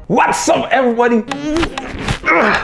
What's up, everybody?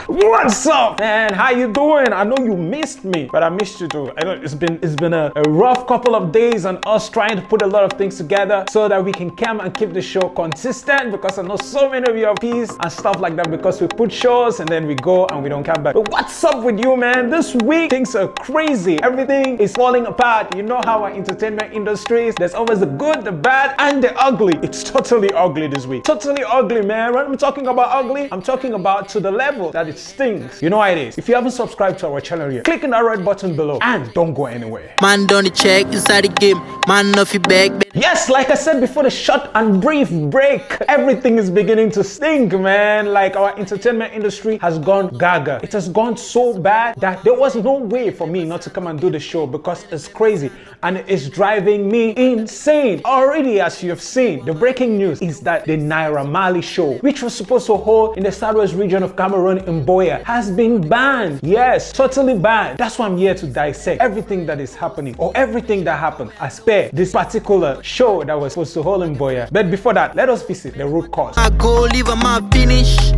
What's up, man? How you doing? I know you missed me, but I missed you too. I know it's been a rough couple of days on us trying to put a lot of things together so that we can come and keep the show consistent, because I know so many of you are peace and stuff like that because we put shows and then we go and we don't come back. But what's up with you, man? This week things are crazy. Everything is falling apart. You know how our entertainment industry is. There's always the good, the bad, and the ugly. It's totally ugly this week. Totally ugly, man. When I'm talking about ugly, I'm talking about to the level that it stings. You know how it is. If you haven't subscribed to our channel yet, click on that red button below and don't go anywhere. Man done the check inside the game. Man off your back. Yes, like I said before the short and brief break, everything is beginning to stink, man. Like our entertainment industry has gone gaga. It has gone so bad that there was no way for me not to come and do the show because it's crazy and it's driving me insane. Already, as you have seen, the breaking news is that the Naira Marley show, which was supposed to hold in the southwest region of Cameroon in Boya, has been banned. Yes, totally banned. That's why I'm here to dissect everything that is happening, or everything that happened as per this particular show that was supposed to hold in Boya. But before that, let us visit the root cause. I go leave a my finish.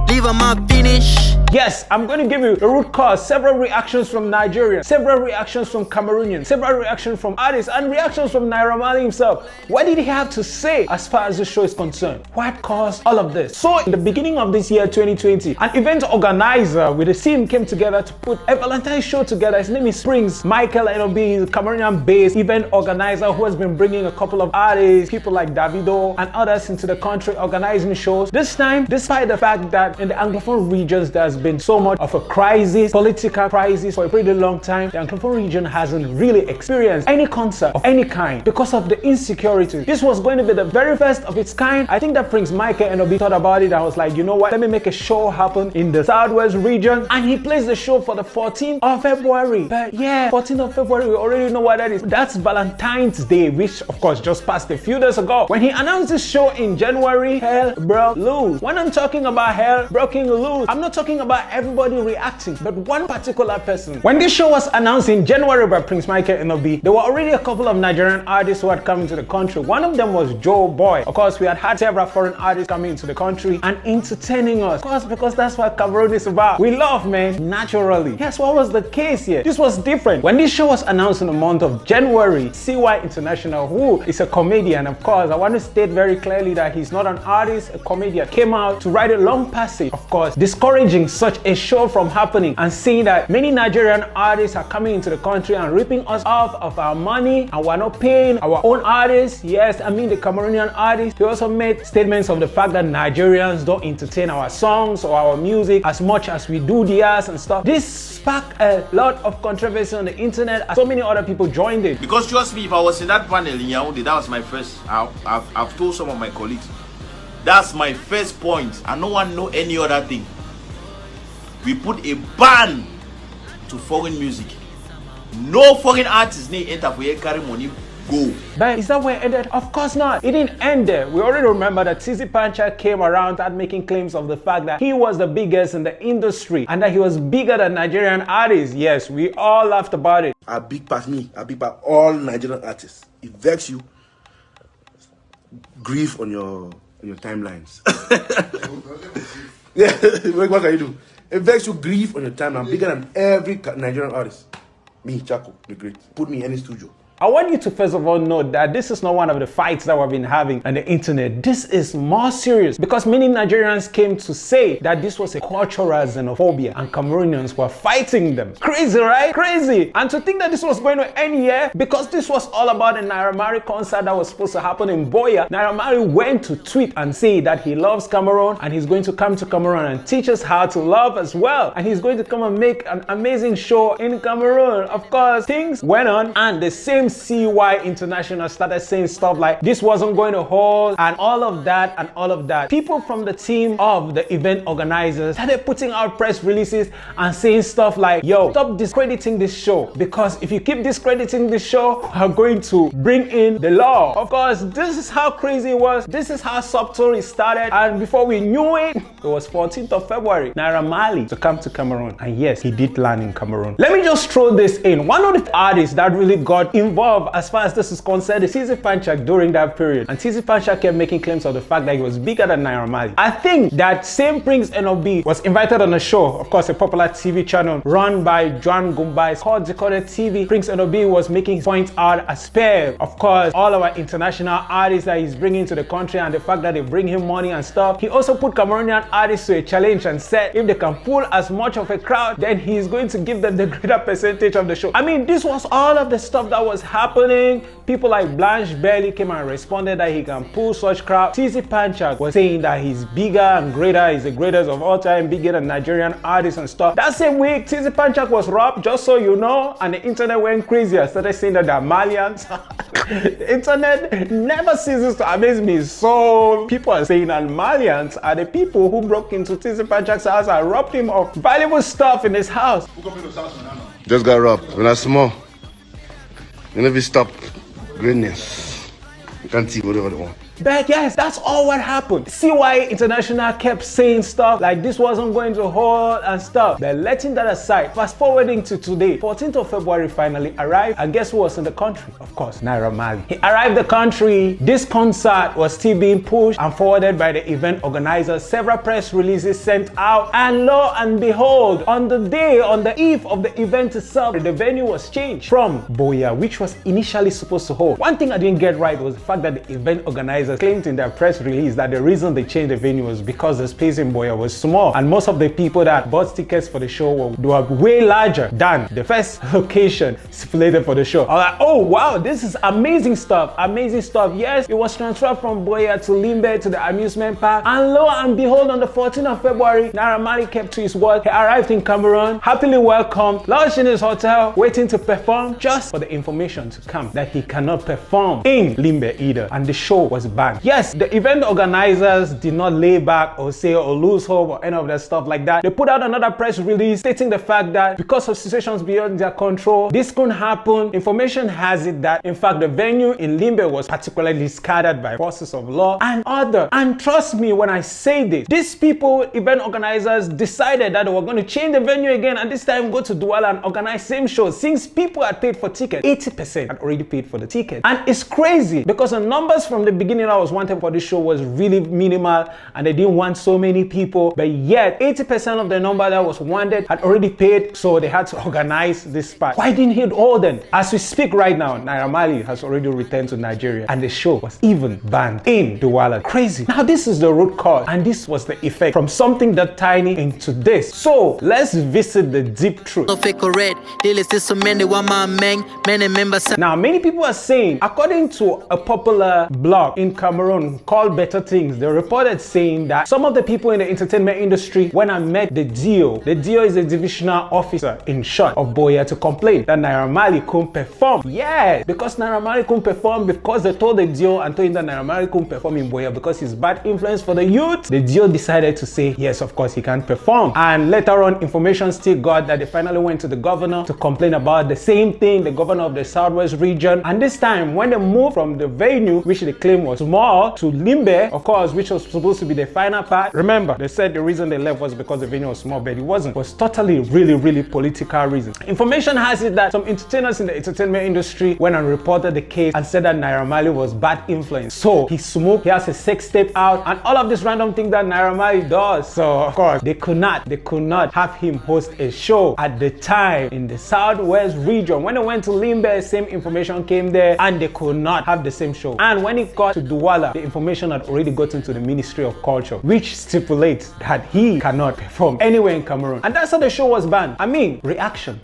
Leave a my finish. Yes, I'm going to give you the root cause, several reactions from Nigerians, several reactions from Cameroonians, several reactions from artists, and reactions from Naira Marley himself. What did he have to say as far as the show is concerned? What caused all of this? So in the beginning of this year, 2020, an event organizer with a team came together to put a Valentine's show together. His name is Springs Michael Enobi, a Cameroonian-based event organizer who has been bringing a couple of artists, people like Davido and others into the country organizing shows. This time, despite the fact that in the Anglophone regions there's been so much of a crisis, political crisis for a pretty long time, the Anglophone region hasn't really experienced any concert of any kind because of the insecurity. This was going to be the very first of its kind. I think that Prince Michael Enobi thought about it and was like, you know what, let me make a show happen in the southwest region, and he placed the show for the 14th of February. But yeah, 14th of February, we already know what that is. That's Valentine's Day, which of course just passed a few days ago. When he announced this show in January, hell broke loose. When I'm talking about hell breaking loose, I'm not talking about everybody reacting, but one particular person. When this show was announced in January by Prince Michael Enobi, there were already a couple of Nigerian artists who had come into the country. One of them was Joe Boy. Of course, we had several foreign artists coming into the country and entertaining us. Of course, because that's what Cameroon is about. We love, man, naturally. Yes, what was the case here? This was different. When this show was announced in the month of January, CY International, who is a comedian, of course, I want to state very clearly that he's not an artist, a comedian, came out to write a long passage, of course, discouraging such a show from happening and seeing that many Nigerian artists are coming into the country and ripping us off of our money, and we're not paying our own artists. Yes, I mean the Cameroonian artists. He also made statements of the fact that Nigerians don't entertain our songs or our music as much as we do theirs and stuff. This sparked a lot of controversy on the internet, and so many other people joined it. Because trust me, if I was in that panel in Yaoundé, that was my first. I've told some of my colleagues, that's my first point, and no one know any other thing. We put a ban to foreign music. No foreign artist need enter for here carry money go. But is that where it ended? Of course not. It didn't end there. We already remember that Tizi Pancha came around and making claims of the fact that he was the biggest in the industry and that he was bigger than Nigerian artists. Yes, we all laughed about it. A big part me, a big part all Nigerian artists. It vex you. Grief on your timelines. Yeah, what can you do? It vex you, grief on your time. I'm bigger than every Nigerian artist. Me, Chaco, the great. Put me in any studio. I want you to first of all note that this is not one of the fights that we've been having on the internet. This is more serious because many Nigerians came to say that this was a cultural xenophobia and Cameroonians were fighting them. Crazy, right? Crazy. And to think that this was going to end here because this was all about the Naira Marley concert that was supposed to happen in Boya. Naira Marley went to tweet and say that he loves Cameroon and he's going to come to Cameroon and teach us how to love as well. And he's going to come and make an amazing show in Cameroon. Of course, things went on and the same CY International started saying stuff like this wasn't going to hold and all of that. People from the team of the event organizers started putting out press releases and saying stuff like, yo, stop discrediting this show, because if you keep discrediting this show, we're going to bring in the law. Of course, this is how crazy it was. This is how subtle it started, and before we knew it, it was 14th of February, Naira Marley to come to Cameroon. And yes, he did land in Cameroon. Let me just throw this in. One of the artists that really got involved involved as far as this is concerned is TZ Panchak during that period. And TZ Panchak kept making claims of the fact that he was bigger than Naira Marley. I think that same Prince NOB was invited on a show, of course a popular TV channel run by John Gumbai called Decoded TV. Prince NOB was making his point out as per, of course, all our international artists that he's bringing to the country and the fact that they bring him money and stuff. He also put Cameroonian artists to a challenge and said if they can pull as much of a crowd, then he's going to give them the greater percentage of the show. I mean, this was all of the stuff that was happening. People like Blanche Bailey came and responded that he can pull such crowd. TZ Panchak was saying that he's bigger and greater, he's the greatest of all time, bigger than Nigerian artists and stuff. That same week, TZ Panchak was robbed, just so you know, and the internet went crazy. I started saying that they're Malians. The internet never ceases to amaze me. So people are saying that Malians are the people who broke into TZ Panchak's house and robbed him of valuable stuff in his house. Just got robbed. When I small, you never stop greatness. You can't see whatever they want. But yes, that's all what happened. See why International kept saying stuff like this wasn't going to hold and stuff. But letting that aside, fast forwarding to today, 14th of February finally arrived, and guess who was in the country? Of course, Naira Marley. He arrived the country. This concert was still being pushed and forwarded by the event organizers. Several press releases sent out, and lo and behold, on the eve of the event itself, the venue was changed from Boya, which was initially supposed to hold. One thing I didn't get right was the fact that the event organizers claimed in their press release that the reason they changed the venue was because the space in Boya was small and most of the people that bought tickets for the show were way larger than the first location stipulated for the show. I was like, oh wow, this is amazing stuff, amazing stuff. Yes, it was transferred from Boya to Limbe to the amusement park, and lo and behold, on the 14th of February, Naira Marley kept to his word. He arrived in Cameroon, happily welcomed, lodged in his hotel, waiting to perform, just for the information to come that he cannot perform in Limbe either, and the show was banned. Yes, the event organizers did not lay back or say or lose hope or any of that stuff like that. They put out another press release stating the fact that because of situations beyond their control, this couldn't happen. Information has it that, in fact, the venue in Limbe was particularly scattered by forces of law and other. And trust me when I say this, these people, event organizers, decided that they were going to change the venue again and this time go to Douala and organize same show since people had paid for tickets. 80% had already paid for the ticket. And it's crazy because the numbers from the beginning that was wanted for this show was really minimal and they didn't want so many people, but yet 80% of the number that was wanted had already paid, so they had to organize this part. Why didn't he hold then? As we speak right now, Naira Marley has already returned to Nigeria and the show was even banned in Douala. Crazy. Now this is the root cause and this was the effect from something that tiny into this. So let's visit the deep truth. Now many people are saying, according to a popular blog in Cameroon called Better Things, they reported saying that some of the people in the entertainment industry, when I met the DO is a divisional officer in short of Boya, to complain that Naira Marley couldn't perform. Yeah, because Naira Marley couldn't perform because they told the DO and told him that Naira Marley couldn't perform in Boya because he's bad influence for the youth. The DO decided to say yes, of course he can't perform, and later on information still got that they finally went to the governor to complain about the same thing, the governor of the Southwest region. And this time when they moved from the venue, which they claim was small, to Limbe, of course, which was supposed to be the final part. Remember, they said the reason they left was because the venue was small, but it wasn't. It was totally really political reasons. Information has it that some entertainers in the entertainment industry went and reported the case and said that Naira Marley was bad influence. So he smoked, he has a sex tape out, and all of this random thing that Naira Marley does. So of course, they could not have him host a show at the time in the Southwest region. When they went to Limbe, same information came there and they could not have the same show. And when it got to Douala, the information had already gotten to the Ministry of Culture, which stipulates that he cannot perform anywhere in Cameroon. And that's how the show was banned. I mean, reaction.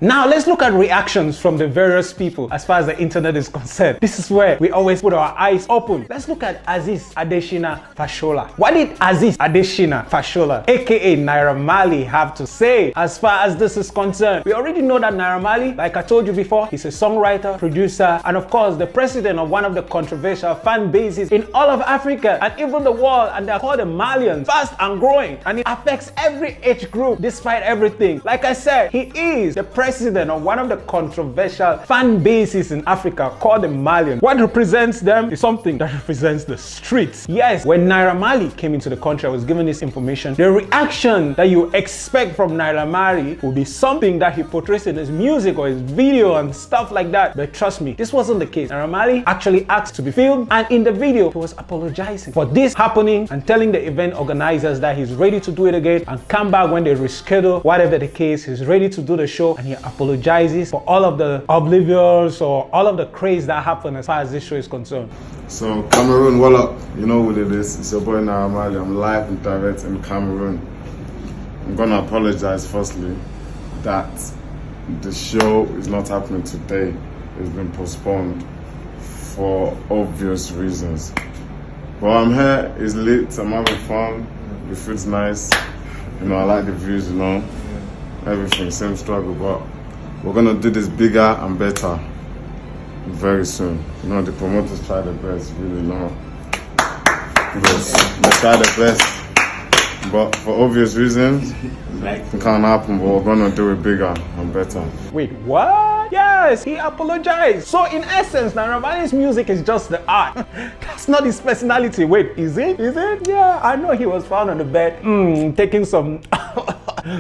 Now let's look at reactions from the various people as far as the internet is concerned. This is where we always put our eyes open. Let's look at Aziz Adeshina Fashola. What did Aziz Adeshina Fashola, aka Naira Marley, have to say as far as this is concerned? We already know that Naira Marley, like I told you before, he's a songwriter, producer, and of course the president of one of the controversial fan bases in all of Africa and even the world, and they're called the Malians, fast and growing, and it affects every age group despite everything. thing. Like I said, he is the president of one of the controversial fan bases in Africa called the Malian. What represents them is something that represents the streets. Yes, when Naira Marley came into the country, I was given this information. The reaction that you expect from Naira Marley will be something that he portrays in his music or his video and stuff like that. But trust me, this wasn't the case. Naira Marley actually asked to be filmed, and in the video, he was apologizing for this happening and telling the event organizers that he's ready to do it again and come back when they reschedule. Whatever the case, he's ready to do the show, and he apologizes for all of the oblivions or all of the craze that happened as far as this show is concerned. So Cameroon, what up? You know what it is. It's your boy Naira Marley. I'm live and direct in Cameroon. I'm gonna apologize firstly that the show is not happening today. It's been postponed for obvious reasons. But I'm here, it's lit, I'm having fun, the food's nice, you know, I like the views, you know, everything, same struggle, but we're gonna do this bigger and better very soon. You know, the promoters try their best, really, know. Yes, they try their best, but for obvious reasons, it can't happen, but we're gonna do it bigger and better. Wait, what? Yes, he apologized. So in essence, Naira Marley's music is just the art. That's not his personality. Wait, is it? Is it? Yeah, I know he was found on the bed taking some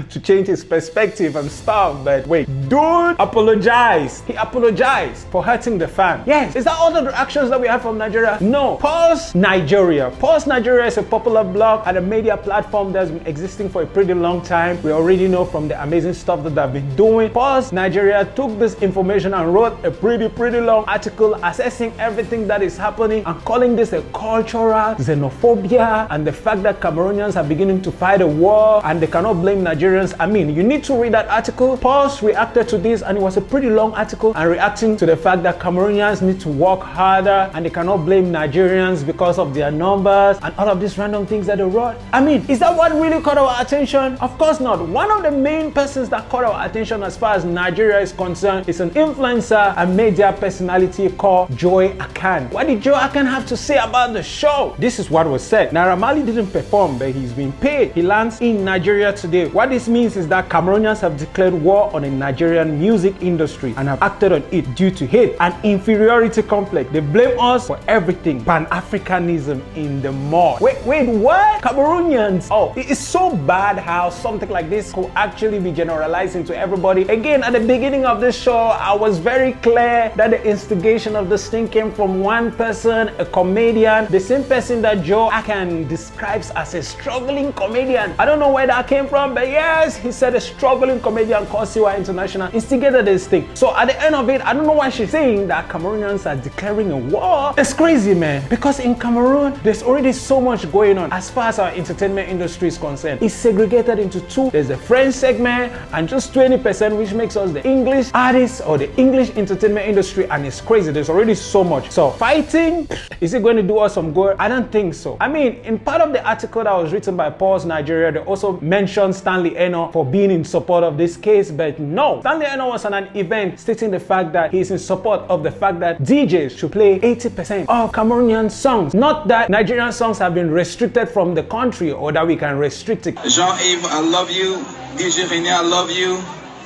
to change his perspective and stuff, but wait, dude apologized. He apologized for hurting the fan. Yes, is that all the reactions that we have from Nigeria? No. Pause Nigeria. Pause Nigeria is a popular blog and a media platform that's been existing for a pretty long time. We already know from the amazing stuff that they've been doing. Pause Nigeria took this information and wrote a pretty long article assessing everything that is happening and calling this a cultural xenophobia and the fact that Cameroonians are beginning to fight a war and they cannot blame Nigerians. I mean, you need to read that article. Pause reacted to this, and it was a pretty long article and reacting to the fact that Cameroonians need to work harder and they cannot blame Nigerians because of their numbers and all of these random things that they wrote. I mean, is that what really caught our attention? Of course not. One of the main persons that caught our attention as far as Nigeria is concerned is an influencer and media personality called Joy Akan. What did Joy Akan have to say about the show? This is what was said. Naira Marley didn't perform, but he's been paid. He lands in Nigeria today. What this means is that Cameroonians have declared war on the Nigerian music industry and have acted on it due to hate and inferiority complex. They blame us for everything. Pan-Africanism in the mud. Wait, what? Cameroonians? Oh, it is so bad how something like this could actually be generalizing to everybody. Again, at the beginning of this show, I was very clear that the instigation of this thing came from one person, a comedian, the same person that Joe Akan describes as a struggling comedian. I don't know where that came from, but yes, he said a struggling comedian called Siwa International instigated this thing. So at the end of it, I don't know why she's saying that Cameroonians are declaring a war. It's crazy, man, because in Cameroon, there's already so much going on as far as our entertainment industry is concerned. It's segregated into two. There's the French segment and just 20%, which makes us the English artists or the English entertainment industry, and it's crazy. There's already so much. So fighting, is it going to do us some good? I don't think so. I mean, in part of the article that was written by Pause Nigeria, they also mentioned Stanley Eno for being in support of this case, but no. Stanley Eno was on an event stating the fact that he's in support of the fact that DJs should play 80% of Cameroonian songs. Not that Nigerian songs have been restricted from the country or that we can restrict it. Jean-Yves, I love you. DJ René, I love you.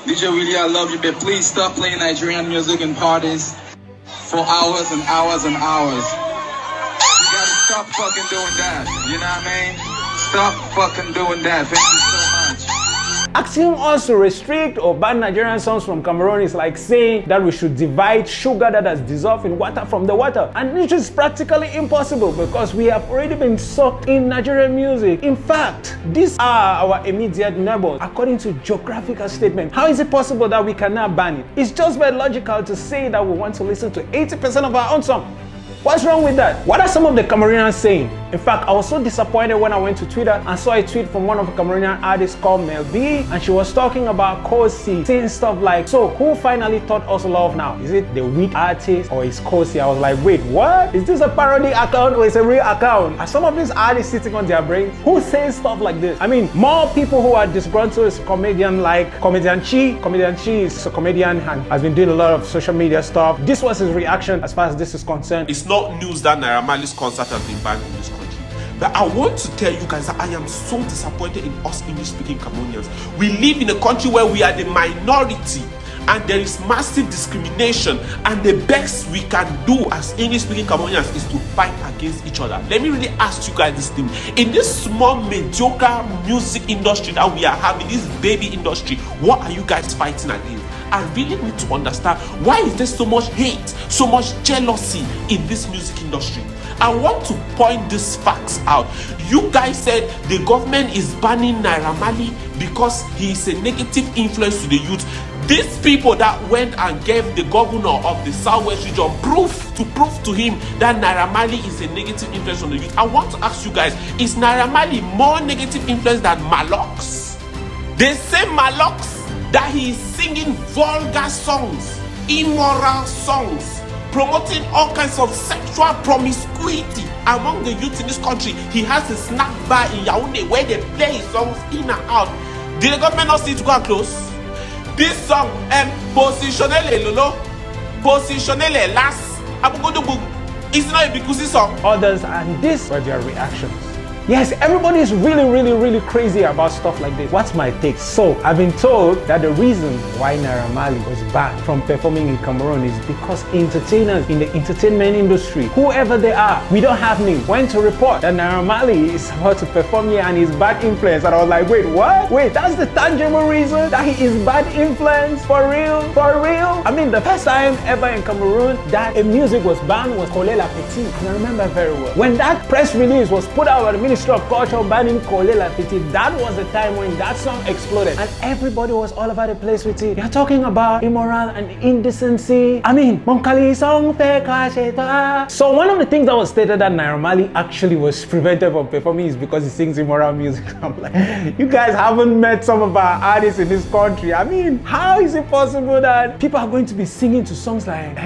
DJ Willie, I love you, but please stop playing Nigerian music in parties for hours and hours and hours. You gotta stop fucking doing that, you know what I mean? Stop fucking doing that. Thank you so much. Asking us to restrict or ban Nigerian songs from Cameroon is like saying that we should divide sugar that has dissolved in water from the water. And this is practically impossible because we have already been sucked in Nigerian music. In fact, these are our immediate neighbors according to geographical statement. How is it possible that we cannot ban it? It's just very logical to say that we want to listen to 80% of our own song. What's wrong with that? What are some of the Cameroonians saying? In fact, I was so disappointed when I went to Twitter and saw a tweet from one of the Cameroonian artists called Mel B, and she was talking about Kosi, saying stuff like, so who finally taught us love now? Is it the weak artist or is Kosi? I was like, wait, what? Is this a parody account or is it a real account? Are some of these artists sitting on their brains? Who says stuff like this? I mean, more people who are disgruntled is comedian like Comedian Chi. Comedian Chi is a comedian and has been doing a lot of social media stuff. This was his reaction as far as this is concerned. It's not news that Naira Marley's concert has been banned in this country. But I want to tell you guys that I am so disappointed in us English-speaking Cameroonians. We live in a country where we are the minority and there is massive discrimination, and the best we can do as English-speaking Cameroonians is to fight against each other. Let me really ask you guys this thing. In this small, mediocre music industry that we are having, this baby industry, what are you guys fighting against? I really need to understand, why is there so much hate, so much jealousy in this music industry? I want to point these facts out. You guys said the government is banning Naira Marley because he is a negative influence to the youth. These people that went and gave the governor of the Southwest region proof to him that Naira Marley is a negative influence on the youth. I want to ask you guys, is Naira Marley more negative influence than Malox? The same Malox that he is singing vulgar songs, immoral songs, promoting all kinds of sexual promiscuity among the youth in this country. He has a snack bar in Yaoundé where they play his songs in and out. Did the government not see to go and close? This song, Positionnez les lolo, Positionnez les las, it's not a Bikusi song. Others, and these were their reactions. Yes, everybody is really crazy about stuff like this. What's my take? So, I've been told that the reason why Naira Marley was banned from performing in Cameroon is because entertainers in the entertainment industry, whoever they are, we don't have names, went to report that Naira Marley is about to perform here and he's bad influence. And I was like, wait, what? Wait, that's the tangible reason that he is bad influence? For real? For real? I mean, the first time ever in Cameroon that a music was banned was Kole La Petite. And I remember very well. When that press release was put out by the Ministry of Culture banning Kole La Petite, that was the time when that song exploded and everybody was all over the place with it. You're talking about immoral and indecency. I mean, Monkali song. So one of the things that was stated that Naira Marley actually was prevented from performing is because he sings immoral music. I'm like, you guys haven't met some of our artists in this country. I mean, how is it possible that people are going to be singing to songs like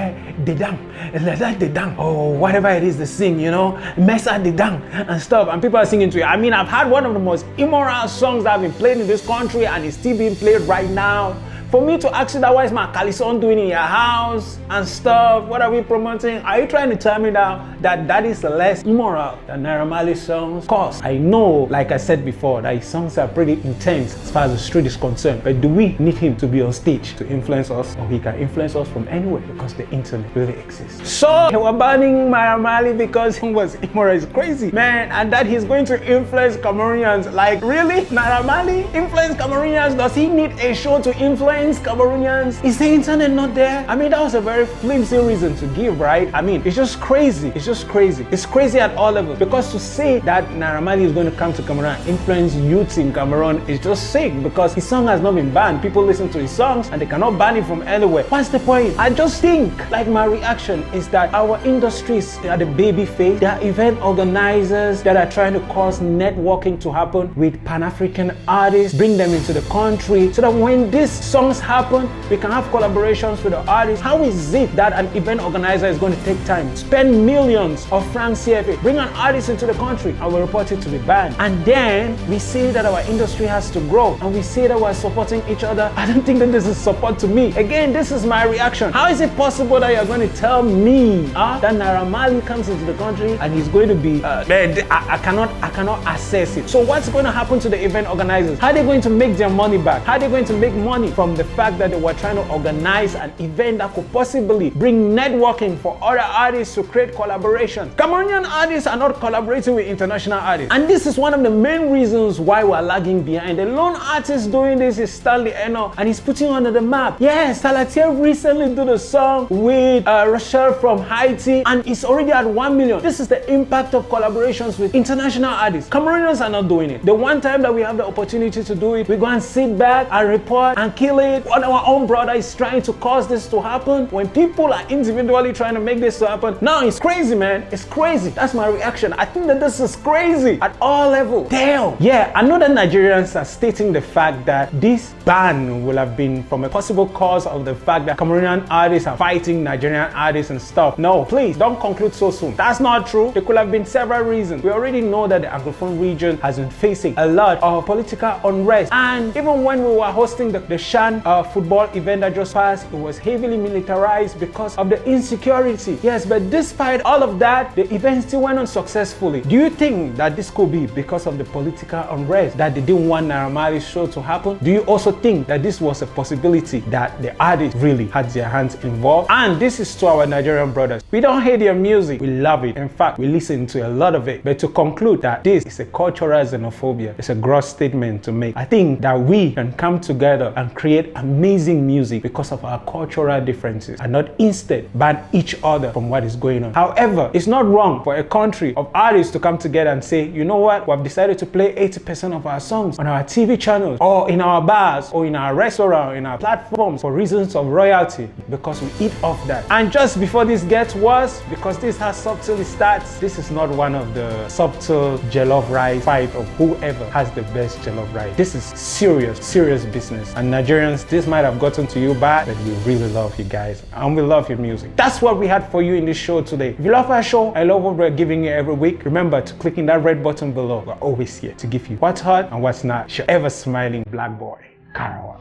Dedang, Dedang, or whatever it is they sing, you know, Mesa Dedang and stuff, and people are singing to it. I mean, I've had one of the most immoral songs that have been played in this country and it's still being played right now. For me to ask you that, what is my Kalison doing in your house and stuff? What are we promoting? Are you trying to tell me now that that is less immoral than Naira Marley's songs? Of course, I know, like I said before, that his songs are pretty intense as far as the street is concerned. But do we need him to be on stage to influence us? Or he can influence us from anywhere because the internet really exists. So, they were banning Naira Marley because he was immoral. It's crazy, man. And that he's going to influence Cameroonians. Like, really? Naira Marley influence Cameroonians? Does he need a show to influence Cameroonians? Is the internet not there? I mean, that was a very flimsy reason to give, right? I mean, it's just crazy. It's just crazy. It's crazy at all levels. Because to say that Naira Marley is going to come to Cameroon and influence youths in Cameroon is just sick, because his song has not been banned. People listen to his songs and they cannot ban it from anywhere. What's the point? I just think, like, my reaction is that our industries are the baby face. There are event organizers that are trying to cause networking to happen with Pan-African artists, bring them into the country so that when these songs happen, we can have collaborations with the artists. How is it that an event organizer is going to take time, spend millions of francs CFA, bring an artist into the country, and we report it to be banned? And then we say that our industry has to grow, and we say that we're supporting each other. I don't think that this is support to me. Again, this is my reaction. How is it possible that you're going to tell me that Naira Marley comes into the country and he's going to be I cannot assess it. So what's going to happen to the event organizers? How are they going to make their money back? How are they going to make money from the fact that they were trying to organize an event that could possibly bring networking for other artists to create collaboration? Cameroonian artists are not collaborating with international artists, and this is one of the main reasons why we're lagging behind. The lone artist doing this is Stanley Eno, and he's putting on the map. Yes, Salatiel recently did a song with Rochelle from Haiti, and it's already at 1 million. This is the impact of collaborations with international artists. Cameroonians are not doing it. The one time that we have the opportunity to do it, we go and sit back and report and kill it. What our own brother is trying to cause this to happen, when people are individually trying to make this to happen. Now it's crazy, man. It's crazy. That's my reaction. I think that this is crazy at all levels. Damn. Yeah, I know that Nigerians are stating the fact that this ban will have been from a possible cause of the fact that Cameroonian artists are fighting Nigerian artists and stuff. No, please don't conclude so soon. That's not true. There could have been several reasons. We already know that the Anglophone region has been facing a lot of political unrest, and even when we were hosting the Shan African football event that just passed, it was heavily militarized because of the insecurity. Yes, but despite all of that, the event still went on successfully. Do you think that this could be because of the political unrest that they didn't want Naira Marley's show to happen? Do you also think that this was a possibility that the artists really had their hands involved? And this is to our Nigerian brothers. We don't hate their music, we love it. In fact, we listen to a lot of it. But to conclude that this is a cultural xenophobia, it's a gross statement to make. I think that we can come together and create amazing music because of our cultural differences and not instead ban each other from what is going on. However, it's not wrong for a country of artists to come together and say, you know what, we've decided to play 80% of our songs on our TV channels or in our bars or in our restaurant, in our platforms for reasons of royalty, because we eat off that. And just before this gets worse, because this has subtly starts, this is not one of the subtle jollof rice fight of whoever has the best jollof rice. This is serious business. And Nigerians, this might have gotten to you bad, but we really love you guys and we love your music. That's what we had for you in this show today. If you love our show, I love what we're giving you every week. Remember to click in that red button below. We're always here to give you what's hot and what's not. Your ever smiling black boy, Karawa.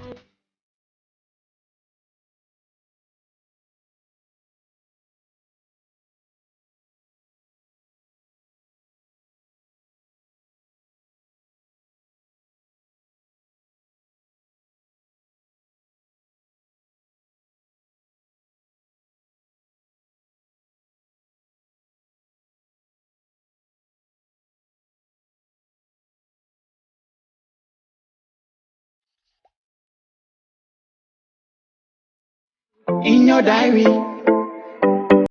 In your diary,